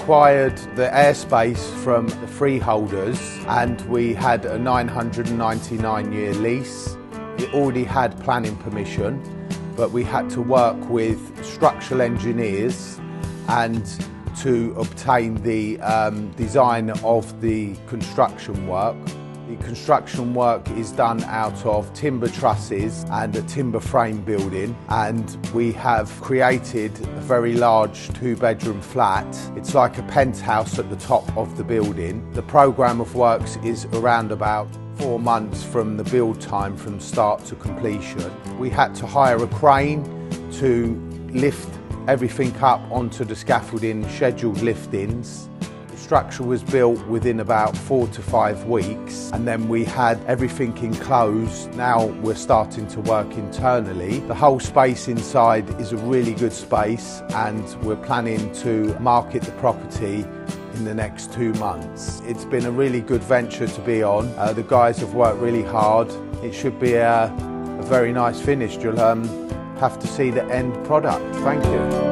acquired the airspace from the freeholders and we had a 999-year lease. It already had planning permission, but we had to work with structural engineers and to obtain the design of the construction work. The construction work is done out of timber trusses and a timber frame building, and we have created a very large 2-bedroom flat. It's like a penthouse at the top of the building. The programme of works is around about 4 months from the build time from start to completion. We had to hire a crane to lift everything up onto the scaffolding, scheduled liftings. The structure was built within about 4 to 5 weeks, and then we had everything enclosed. Now we're starting to work internally. The whole space inside is a really good space, and we're planning to market the property in the next 2 months. It's been a really good venture to be on. The guys have worked really hard. It should be a very nice finish. You'll have to see the end product. Thank you.